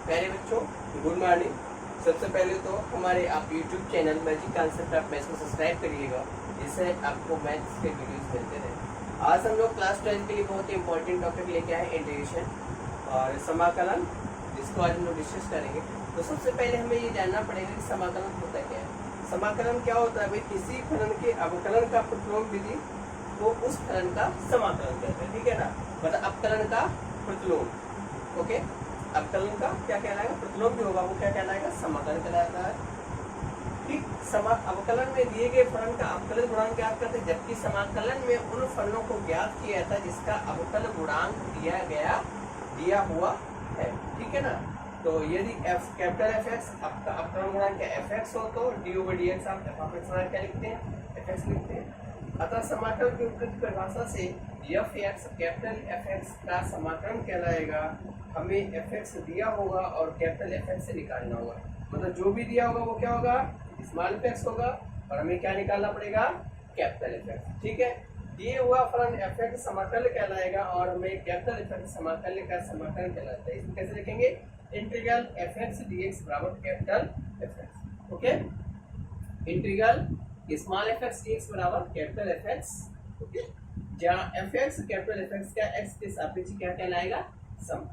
प्यारे बच्चों, good morning. सबसे पहले तो हमारे आप YouTube channel magic concept of maths को सब्सक्राइब करिएगा, जिससे आपको मैथ्स के वीडियोस मिलते रहे। आज हम लोग क्लास 12 के लिए बहुत ही इंपॉर्टेंट टॉपिक लेके आए, इंटीग्रेशन और समाकलन, जिसको आज हम लोग डिस्कस करेंगे। तो सबसे पहले हमें ये जानना पड़ेगा कि समाकलन होता क्या है। समाकलन क्या होता है भाई? किसी फलन के अवकलन का प्रतिलोम विधि को उस फलन का समाकलन कहते हैं, ठीक है ना। मतलब अवकलन का प्रतिलोम, ओके। अवकलन का क्या कहलाएगा? प्रतिलोम जो होगा वो क्या कहलाएगा? समाकलन कहलाता है, ठीक। अवकलन में दिए गए फलन का अवकलन गुणांक ज्ञात करते हैं, जबकि समाकलन में उन फलनों को ज्ञात किया जाता है जिसका अवकल गुणांक दिया हुआ है, ठीक है ना। तो यदि कैपिटल एफ एक्स आपका अवकलन गुणांक एफ एक्स हो तो डी ओवर डी एक्स आप एफ ऑफ एक्स क्या लिखते हैं? एफ एक्स लिखते हैं। अतः समाकलन की उपयुक्त परिभाषा से F x capital F x का समाकलन कहलाएगा। हमें एफ एक्स दिया होगा और कैपिटल एफ एक्स से निकालना होगा। मतलब जो भी दिया होगा वो क्या होगा? स्मॉल एफ एक्स होगा और हमें क्या निकालना पड़ेगा? कैपिटल एफ एक्स, ठीक है। दिए हुआ फलन एफ एक्स समाकलन कहलाएगा और हमें कैपिटल एफ एक्स समाकलन का समाकलन कहलाता है। इसमें कैसे लिखेंगे? Integral f x d x बराबर capital F x, okay. Integral small f x d x बराबर कैपिटल एफ एक्स, ओके। जहाँ f x capital F x का एक्स के सापेक्ष क्या कहलाएगा? सम।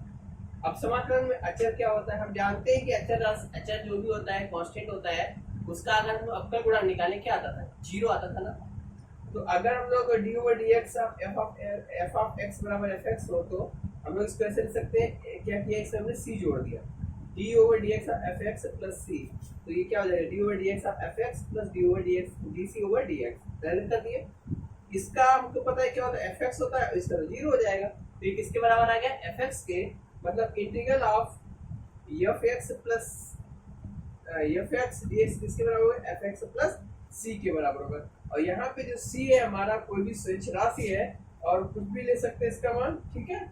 अब समाकलन में अचर क्या होता है? हम जानते हैं कि अचर जो भी होता है, कांस्टेंट होता है, उसका अगर हम अवकल गुणांक निकालें क्या आता था? जीरो आता था ना। तो अगर हम लोग D over d x of F of x बराबर एफ एक्स हो तो हम लोग इसको ऐसे लिख सकते हैं, क्या किया इसमें हमने सी जोड़ दिया, d over d x of f x plus c. तो ये क्या हो जाएगा? D over d x of f x plus d over d x d c over d x direct कर दिए। इसका हमको पता है क्या होता है? एफ एक्स होता है, इसका तो जीरो हो जाएगा। तो ये किसके बराबर आ गया? एफ एक्स के। मतलब integral of f x plus F x d x किसके बराबर होगा? एफ एक्स प्लस सी के बराबर होगा। और यहाँ पे जो सी है हमारा कोई भी स्वेच्छ राशि है और कुछ भी ले सकते हैं इसका मान, ठीक है।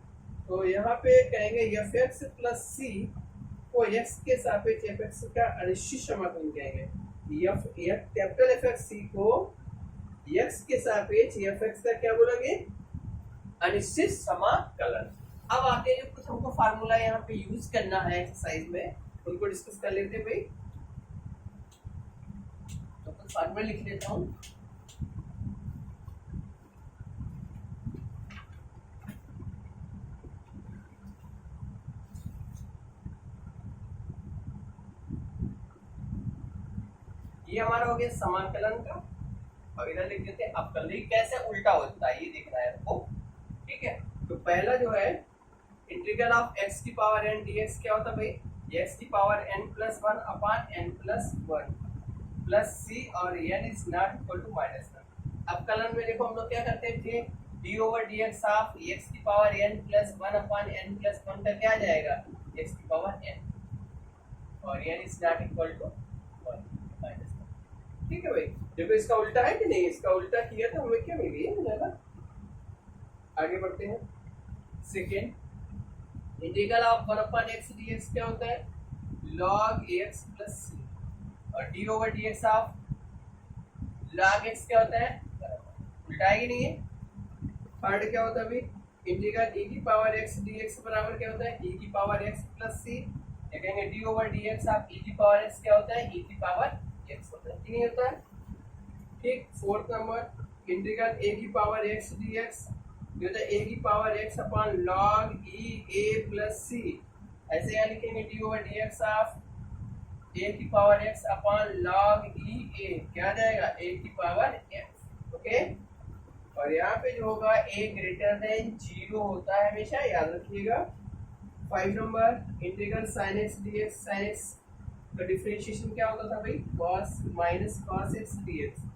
तो यहाँ पे कहेंगे एफ एक्स प्लस सी को एक्स के सापेक्ष एफ एक्स का अनिश्चित समाकलन कहेंगे। एफ कैपिटल एफ एक्स सी को एक्स के सापेक्ष एफ एक्स का क्या बोलेंगे? अनिश्चित समाकलन। अब आगे जो कुछ हमको फार्मूला यहाँ पे यूज करना है एक्सरसाइज में, उनको डिस्कस कर लेते हैं भाई। तो कुछ फार्मूला लिख लेता हूँ। ये हमारा हो गया समाकलन का, और इधर लिख देते हैं अवकलन। कैसे उल्टा होता है ये देखना है आपको, ठीक है। तो पहला जो है इंटीग्रल ऑफ x की पावर n dx क्या होता है भाई? x की power n plus 1 upon n plus 1 plus c और n is not equal to minus 1। अवकलन में देखो हम लोग क्या करते थे? d over dx of x की power n plus 1 upon n plus 1 का क्या आ जाएगा? x की पावर n और n is not equal to 1 minus 1, ठीक है भाई। देखो इसका उल्टा है कि नहीं? इसका उल्टा किया तो हमें क्या मिल गया? आगे बढ़ते हैं। Second integral of 1 upon x dx क्या होता है? log x प्लस c और d over dx of log x क्या होता है? उल्टा है कि नहीं है? थर्ड क्या होता है अभी? इंटीग्रल e की पावर x dx बराबर क्या होता है? e की पावर x प्लस c। या कहेंगे d over dx of e की पावर x क्या होता है? e की पावर x होता है कि नहीं होता है? ठीक। फोर्थ नंबर इंटीग्रल a की पावर x dx जो है a की power x upon log e a plus c। ऐसे यहाँ लिखेंगे d over dx of a की power x upon log e a क्या आ जाएगा? a की पावर x, ओके। और यहाँ पे जो होगा a ग्रेटर देन 0 होता है हमेशा, याद रखिएगा। 5 number integral sin x dx। sin x का डिफरेंशिएशन क्या होता था भाई? cos minus cos x dx।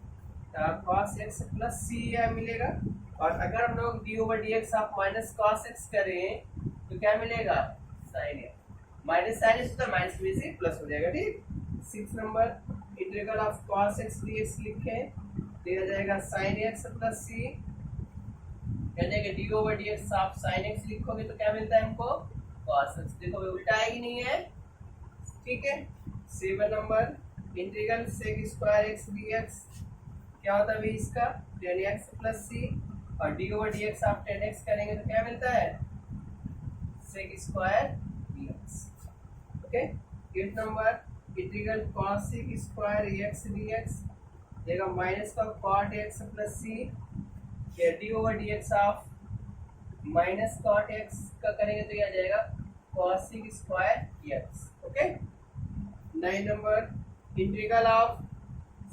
cos x plus c यह मिलेगा। और अगर हम लोग d over dx of minus cos x करें तो क्या मिलेगा? sin x। Minus sin x तो माइनस में से प्लस हो जाएगा, ठीक। 6 number integral of cos x dx लिखें तो यह जाएगा sin x प्लस c। क्या जाएगा? d over dx of sin x लिखोगे तो क्या मिलता है हमको? cos x। देखो उल्टा है कि नहीं है? ठीक है। 7 number integral sec square x dx क्या होता है भाई? इसका tan x प्लस c और d ओवर dx आप tan x करेंगे तो क्या मिलता है? sec square dx। Okay. 8 number integral cos square x d x देगा माइनस का cot x plus c, d over d x of minus cot x का करेंगे तो ये आ जाएगा cos square x. Okay. 9 number integral of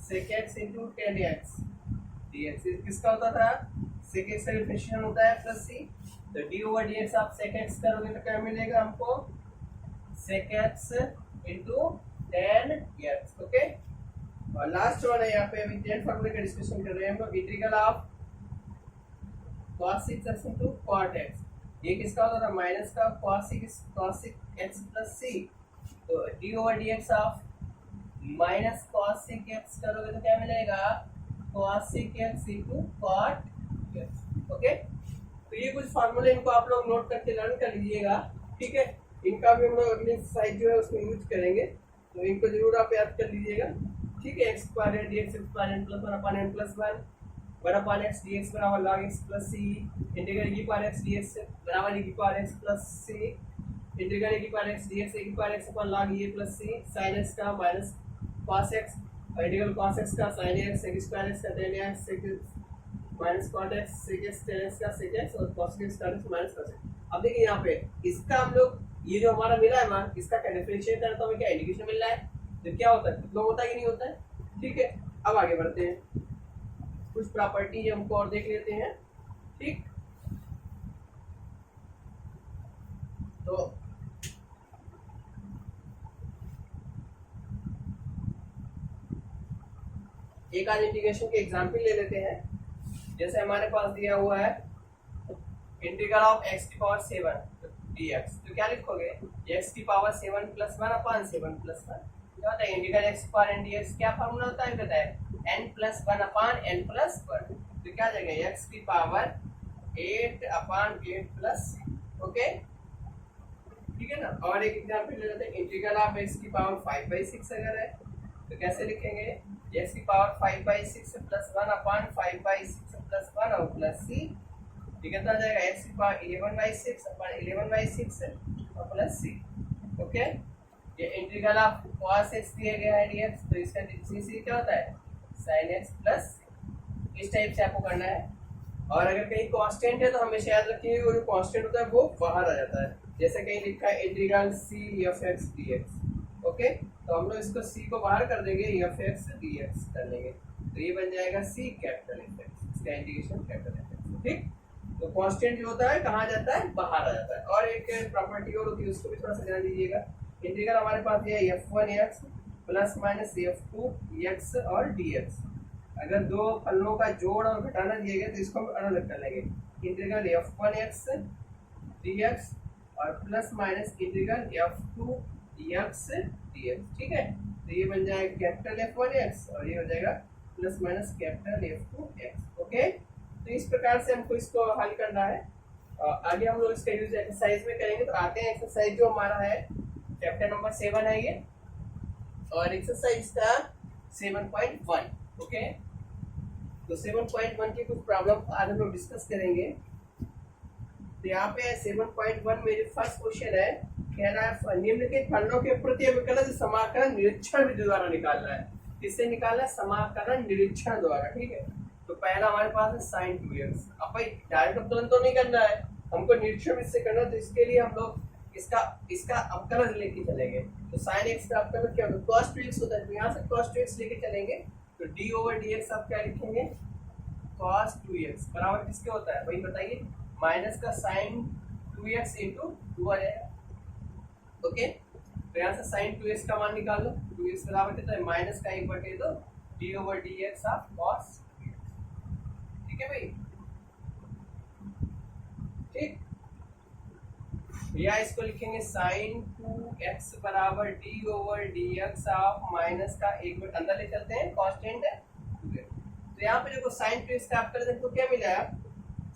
sec x into tan x d x किसका होता था, sec x का डिफरेंशिएशन होता है प्लस सी, तो डी ओवर डी एक्स आप sec x करोगे तो क्या मिलेगा हमको, sec x into tan x. Okay. और लास्ट वन है यहाँ पे, अभी टेन फॉर्मूले का डिस्कशन कर रहे हैं हम लोग। Integral of cos x into cot x, ये किसका होता था, माइनस का cos x प्लस सी, तो D over d x of minus cos x करोगे तो क्या मिलेगा, cos x into cot x। Okay. तो ये कुछ फार्मूले, इनको आप लोग नोट करके लर्न कर लीजिएगा, ठीक है। इनका भी हम लोग अगली एक्सरसाइज जो है उसमें यूज करेंगे, तो इनको जरूर आप याद कर लीजिएगा, ठीक है। X square d x square n plus one upon n plus one, one upon x d x बराबर log x plus c, integral e power x d x बराबर e power x plus c, integral e power x d x e power x upon log a plus c, sine x का minus cos x, और integral cos x का sin x, sec square x का tan x, sec minus cot x, sec x tan x का sec x, और cos x minus cos x। अब देखिए यहाँ पे इसका हम लोग ये जो हमारा मिला है मान, इसका क्या डिफरेंशिएट करना तो हमें क्या इंडिकेशन मिल रहा है, तो क्या होता है, कितना होता है कि नहीं होता है, ठीक है। अब आगे बढ़ते हैं, कुछ प्रॉपर्टी हमको और देख लेते हैं, ठीक। तो एक आज इंटीग्रेशन के एग्जाम्पल ले लेते हैं। जैसे हमारे पास दिया हुआ है इंटीग्रल ऑफ x की पावर 7 dx, तो क्या लिखोगे, x की पावर 7 प्लस 1 अपॉन 7 प्लस 1, क्या होता है इंटीग्रल x की पावर n dx, क्या फार्मूला होता है पता है, n plus 1 upon n plus 1, तो क्या आ जाएगा x की पावर 8 अपॉन 8 प्लस, ओके, ठीक है ना। और एक एग्जाम्पल ले लेते हैं, इंटीग्रल ऑफ x की पावर 5/6 अगर है तो कैसे लिखेंगे, x की पावर 5/6 प्लस 1 अपॉन 5/6 प्लस 1 और प्लस c, ठीक है, तो आ जाएगा x की पावर 11/6 अपॉन 11/6 और प्लस c। ओके। ये इंटीग्रल ऑफ cos x दिया गया है dx, तो इसका c क्या होता है, sin x प्लस, इस टाइप से आपको करना है। और अगर कहीं कांस्टेंट है तो हमेशा याद रखिए वो जो कांस्टेंट होता है वो बाहर आ जाता है, जैसे कहीं लिखा है integral c f x dx, okay, तो हम लोग इसको c को बाहर कर देंगे, f x dx कर लेंगे, तो ये बन जाएगा c कैपिटल f x, इसका इंटीग्रेशन कैपिटल f x, ठीक। तो कांस्टेंट जो होता है कहाँ जाता है, बाहर आ जाता है। और एक प्रॉपर्टी और होती है, उसको भी थोड़ा सा ध्यान दीजिएगा। इंटीग्रल हमारे पास ये f1x प्लस माइनस f2x और dx, अगर दो फलनों का जोड़ और घटाना दिए गए तो इसको हम अलग कर लेंगे, इंटीग्रल f1x dx और plus minus integral f2x dx, ठीक है। तो ये बन जाएगा कैपिटल f1x और ये हो जाएगा plus minus capital f2x, okay. तो इस प्रकार से हमको इसको हल करना है। आगे हम लोग इसका यूज एक्सरसाइज में करेंगे। तो आते हैं एक्सरसाइज जो हमारा है, चैप्टर नंबर 7 है ये, और एक्सरसाइज का 7.1, ओके। तो 7.1 की कुछ प्रॉब्लम आज हम लोग डिस्कस करेंगे। तो यहाँ पे 7.1 में जो फर्स्ट क्वेश्चन है, कह रहा है निम्नलिखित फलनों के प्रति अभिकलन समाकलन निरीक्षण विधि द्वारा निकालना है। किससे निकालना है, समाकलन निरीक्षण द्वारा, ठीक है। तो पहला हमारे पास है sin 2x। अब भाई डायरेक्ट अवकलन तो नहीं करना है, हमको निरीक्षण विधि से करना है, तो इसके लिए हम लोग इसका अवकलन लेके चलेंगे। तो sin x का अवकलन क्या होगा, cos 2x होता है, तो यहाँ से cos 2x लेके चलेंगे, तो d ओवर dx आप क्या लिखेंगे, cos 2x बराबर किसके होता है, वही बताइए, माइनस का sin 2x इंटू 2 आ जाएगा, ओके। तो यहाँ से sin 2x का मान निकाल लो, 2x बराबर कितना है, माइनस का 1/2 d over dx of cos, ठीक है भाई, ठीक। या इसको लिखेंगे sin 2x बराबर d over dx of minus का 1 अंदर ले चलते हैं, कांस्टेंट है। तो यहाँ पे देखो sin 2x का आप कर दें तो क्या मिला,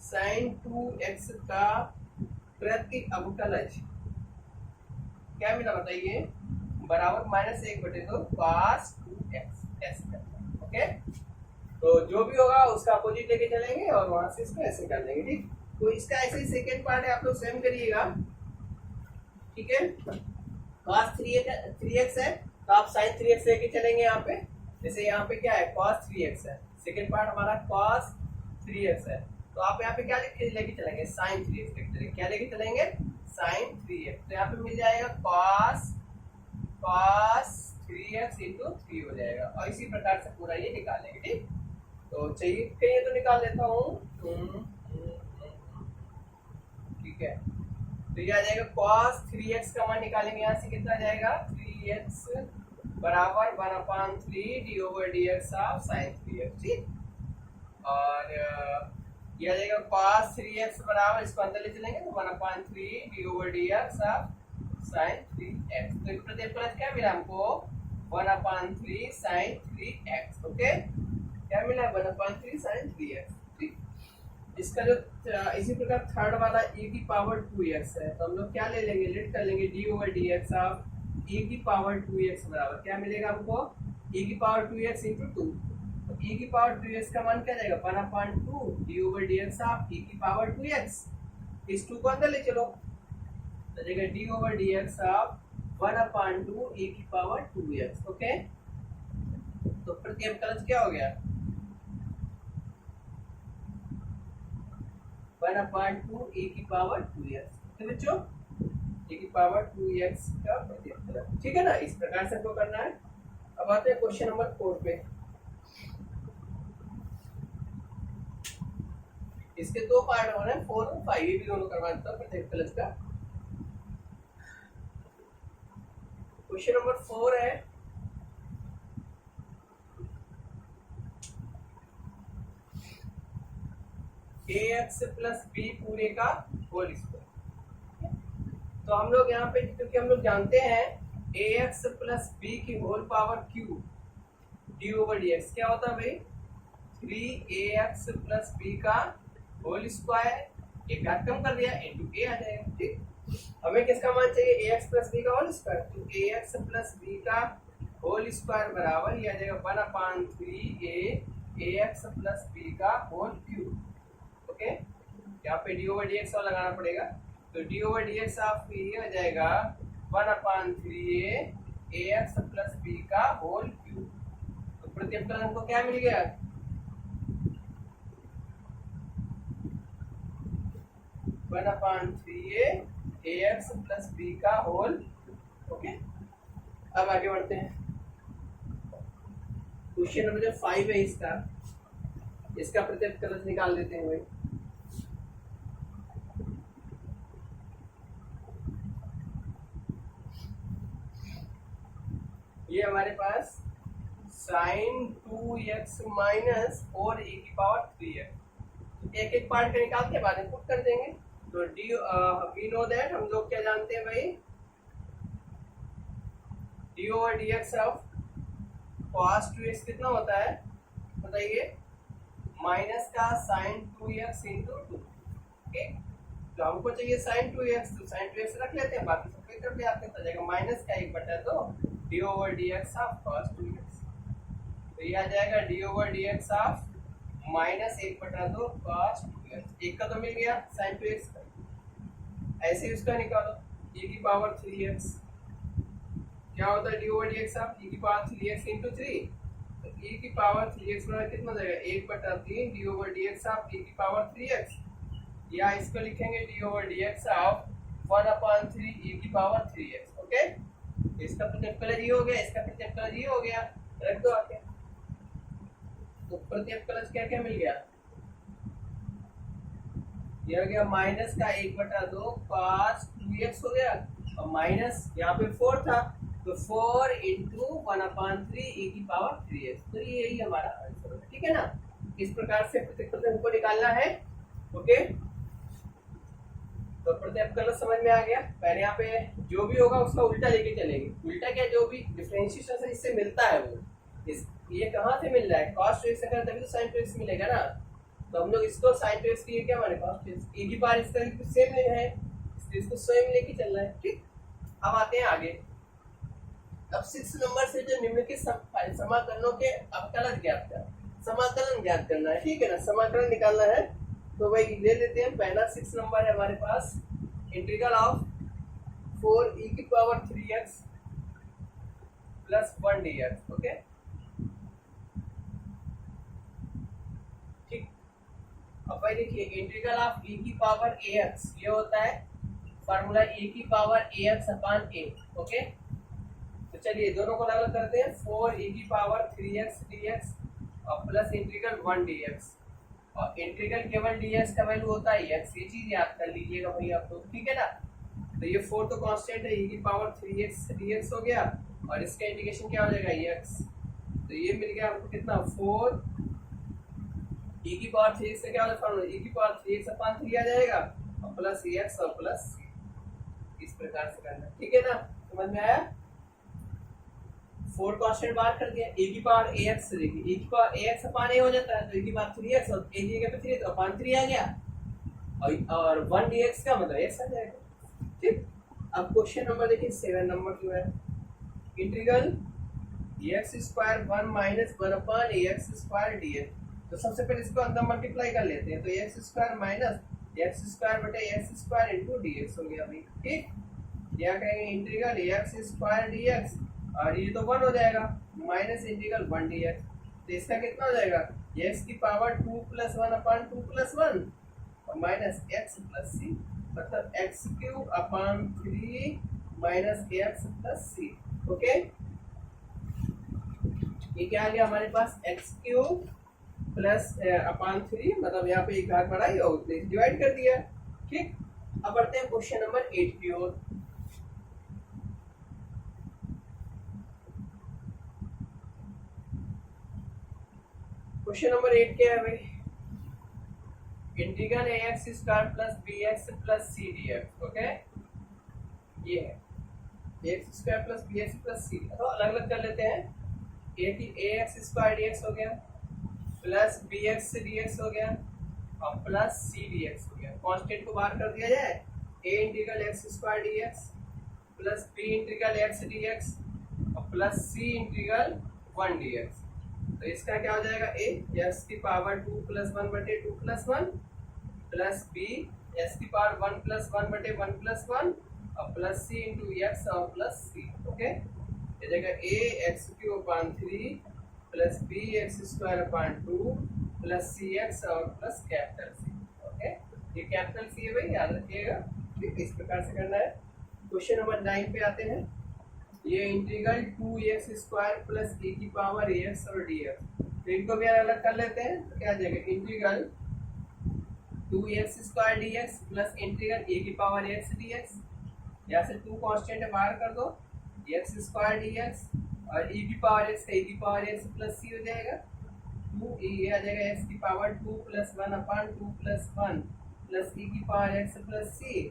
sin 2x का प्रति अवकलज क्या मिला बताइए, बराबर माइनस 1/2 cos 2x, ओके। तो जो भी होगा उसका अपोजिट लेके चलेंगे और वहां से इसको ऐसे कर लेंगे, ठीक। तो इसका ऐसे ही सेकेंड पार्ट है, आप लोग स्वयं करिएगा, ठीक है। cos 3x है तो आप sin 3x लेके चलेंगे यहाँ पे। जैसे यहाँ पे क्या है cos 3x है, सेकेंड पार्ट हमारा cos 3x है, तो आप यहाँ पे क्या लेके चलेंगे sin 3x लेके चलेंगे। क्या लेके चलेंगे sin 3x। तो यहाँ पे मिल जाएगा cos 3x इंटू 3 हो जाएगा, और इसी प्रकार से पूरा ये निकालेंगे। ठीक, तो चाहिए कहीं तो निकाल लेता हूँ। ठीक है, तो ये आ जाएगा cos 3x का मान निकालेंगे। यहाँ से कितना आ जाएगा 3x बराबर 1/3 d over dx of sin 3x। ठीक, और ये आ जाएगा cos 3x बराबर, इसको अंदर ले चलेंगे तो 1/3 d over dx of sin 3x। तो इस प्रतिफलन क्या मिला हमको 1/3 sin 3x। ओके, क्या मिला 1/3 sin 3x। ठीक, इसका जो इसी प्रकार थर्ड वाला e की पावर 2x है, तो हम लोग क्या ले लेंगे, लेट कर लेंगे d over dx of e की पावर 2x बराबर क्या मिलेगा हमको e की पावर 2x इंटू 2। तो e की पावर 2x का मान क्या जाएगा 1/2 d over dx of e की पावर 2x। इस 2 को अंदर ले चलो तो जाएगा d over dx of 1/2 e की पावर 2x। ओके, तो प्रतिअवकलज क्या हो गया 1/2 e की पावर 2x। तो बच्चों e की पावर 2x का प्रतिअवकलन। ठीक है ना, इस प्रकार से हमको करना है। अब आते हैं क्वेश्चन नंबर 4 पे। इसके दो पार्ट हो रहे हैं 4 और 5, ये भी दोनों करवा देता हूं प्रतिअवकलज का। क्वेश्चन नंबर 4 है ax प्लस b पूरे का होल स्क्वायर। तो हम लोग यहाँ पे क्योंकि हम लोग जानते हैं ax प्लस b की whole power q d over dx क्या होता है भाई 3ax प्लस b का होल स्क्वायर, एक घात कम कर दिया इंटू a आ जाएगा। ठीक, हमें किसका मान चाहिए ax प्लस b का होल स्क्वायर, तो ax प्लस b का होल स्क्वायर बराबर ये आ जाएगा 1/3 ax प्लस b का होल क्यूब। ओके, यहाँ पे d ओवर dx और लगाना पड़ेगा, तो d ओवर dx ऑफ ये हो जाएगा 1/3 ax प्लस b का होल क्यूब। तो प्रतिअवकलन हमको क्या मिल गया 1/3 ax प्लस b का होल। ओके, अब आगे बढ़ते हैं। क्वेश्चन नंबर जो 5 है इसका प्रतिअवकलन निकाल लेते हैं भाई। ये हमारे पास sin 2x माइनस 4 e की पावर 3x। एक एक पार्ट का निकाल के बाद में पुट कर देंगे। तो वी नो दैट, हम लोग क्या जानते हैं भाई d over dx of cos 2x कितना होता है बताइए माइनस का sin 2x इंटू 2। ओके, तो हमको चाहिए sin 2x, तो sin 2x रख लेते हैं, बाकी सब एक तरफ ले आते हैं, तो जाएगा माइनस का 1/2 d over dx of cos 2x। तो ये आ जाएगा d over dx of minus 1/2 cos 2x। एक का तो मिल गया sin 2x का, ऐसे ही उसका निकालो e की पावर 3x क्या होता है d over dx of e की पावर 3x इंटू 3। तो e की पावर 3x बराबर कितना जाएगा 1/3 d over dx of e की पावर 3x, या इसको लिखेंगे d over dx of 1/3 e की पावर 3x। ओके, इसका प्रतिअवकलन ये हो गया, इसका प्रतिअवकलन ये हो गया, रख दो आके। तो प्रतिअवकलन क्या क्या मिल गया ये हो गया माइनस का 1/2 cos 2x हो गया, और माइनस यहाँ पे 4 था तो 4 इंटू 1/3 e की पावर 3x। तो ये यही हमारा आंसर है। ठीक है ना, इस प्रकार से प्रतिअवकलन को निकालना है। ओके, तो प्रतिअवकलन समझ में आ गया। पहले यहाँ पे जो भी होगा उसका उल्टा लेके चलेंगे। उल्टा क्या, जो भी डिफरेंशिएशन से इससे मिलता है वो ये कहाँ से मिल रहा है cos 2x से करें तभी तो sin 2x मिलेगा ना। तो हम लोग इसको sin 2x की क्या माने cos 2x e की पावर इसका सेम है, इसलिए इसको स्वयं लेके चलना है। ठीक, अब आते हैं आगे। अब 6 नंबर से जो निम्नलिखित समाकलनों के अवकलन ज्ञात कर समाकलन ज्ञात करना है। ठीक है ना, समाकलन निकालना है। तो भाई ले लेते हैं, पहला 6 नंबर है हमारे पास इंटीग्रल ऑफ 4 e की power 3x plus 1 dx। Okay ठीक। अब भाई देखिए इंटीग्रल ऑफ e की पावर ax ये होता है फार्मूला e की power ax upon a। Okay तो चलिए दोनों को अलग करते हैं। 4 e की पावर 3x dx और प्लस इंटीग्रल 1 dx और इंटीग्रल केवल dx का वैल्यू होता है x। ये चीज याद कर लीजिएगा भाई आप लोग, ठीक है ना। तो ये 4 तो कांस्टेंट है, e की पावर 3x dx हो गया और इसका इंटीग्रेशन क्या हो जाएगा x। तो ये मिल गया हमको कितना 4 e की पावर 3x से क्या हो जाएगा e की पावर 3x अपॉन 3 आ जाएगा और प्लस x और प्लस c। इस प्रकार से करना, ठीक है ना। समझ में आया। 4 कांस्टेंट बाहर कर दिया, e की पावर ax से देखिए e की पावर ax अपॉन a हो जाता है तो e की पावर 3x और a की जगह पे 3 तो अपॉन 3 आ गया और 1 dx का मतलब x आ जाएगा। ठीक। अब क्वेश्चन नंबर देखिए 7 नंबर जो है integral x square 1 minus 1 upon ax square dx। तो सबसे पहले इसको अंदर मल्टीप्लाई कर लेते हैं तो x square minus x square बटे x स्क्वायर इनटू dx हो गया भाई। ठीक। क्या कहेंगे इंटीग्रल x स्क्वायर dx और ये तो 1 हो जाएगा माइनस इंटीग्रल 1 dx। तो इसका कितना हो जाएगा x की पावर 2 प्लस 1 अपॉन 2 प्लस 1 और माइनस x प्लस c मतलब x cube upon 3 minus x plus c। Okay ये क्या आ गया हमारे पास x क्यूब प्लस अपॉन 3 मतलब यहाँ पे एक घात बढ़ाई और डिवाइड कर दिया। ठीक। अब बढ़ते हैं क्वेश्चन नंबर 8 की ओर। क्वेश्चन नंबर 8 क्या है भाई integral ax square plus bx plus c dx। Okay ये है ax square plus bx plus c। तो अलग अलग कर लेते हैं। ax स्क्वायर dx हो गया प्लस bx dx हो गया और प्लस c dx हो गया। कांस्टेंट को बाहर कर दिया जाए a integral x square dx plus b integral x dx और प्लस c इंटीग्रल 1 dx। तो इसका क्या हो जाएगा a x की पावर 2 प्लस 1 बटे 2 प्लस 1 प्लस b x की पावर 1 प्लस 1 बटे 1 प्लस 1 और प्लस c इंटू x और प्लस c। ओके ये जगह a x cube upon 3 plus b x square upon 2 plus c x और प्लस कैपिटल सी। ओके ये capital c है भाई याद रखिएगा। ठीक इस प्रकार से करना है। क्वेश्चन नंबर 9 पे आते हैं। ये integral 2x square plus a की पावर ax और dx तो इनको भी अलग कर लेते हैं। तो क्या आ जाएगा integral 2x square dx plus integral a की पावर ax dx। यहाँ से 2 कांस्टेंट है बाहर कर दो x स्क्वायर dx और e की पावर x a की पावर x प्लस c हो जाएगा 2 ये आ जाएगा x की power 2 plus 1 upon 2 plus 1 plus e की पावर x प्लस c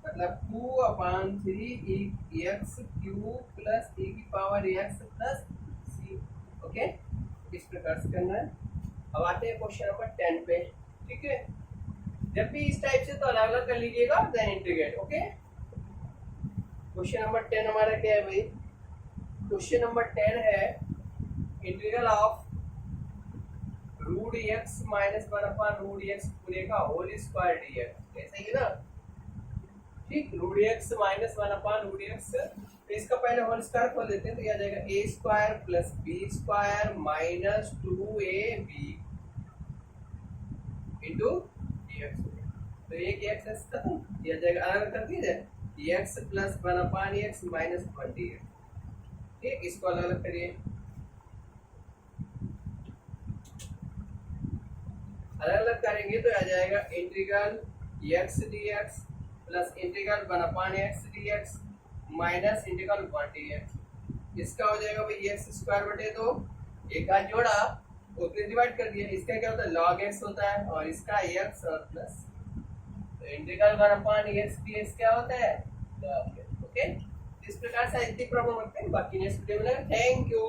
मतलब 2 upon 3 x cube plus e की power x plus c। Okay इस प्रकार से करना है। अब आते हैं क्वेश्चन नंबर 10 पे। ठीक है जब भी इस टाइप से तो अलग अलग कर लीजिएगा then integrate. Okay question number 10 हमारा क्या है भाई क्वेश्चन नंबर 10 है integral of root x minus 1 upon root x पूरे का होल स्क्वायर dx। ऐसा ही है ना। ठीक root x minus 1 upon root x तो इसका पहले होल स्क्वायर खोल देते हैं तो यह आ जाएगा a square plus b square minus 2ab into dx। तो ये x खत्म यह जाएगा अलग कर दीजिए x plus 1 upon x minus 1 dx। ठीक इसको अलग अलग करिए। अलग अलग करेंगे तो आ जाएगा integral x dx plus integral 1 upon x dx minus integral 1 dx। इसका हो जाएगा भाई x स्क्वायर बटे 2 एक का जोड़ा उसने डिवाइड कर दिया। इसका क्या होता है log x होता है और इसका x और प्लस तो इंटीग्रल 1 अपॉन x dx क्या होता है log x। ओके इस प्रकार से इतनी प्रॉब्लम रखते हैं बाकी नेक्स्ट वीडियो में। Thank you.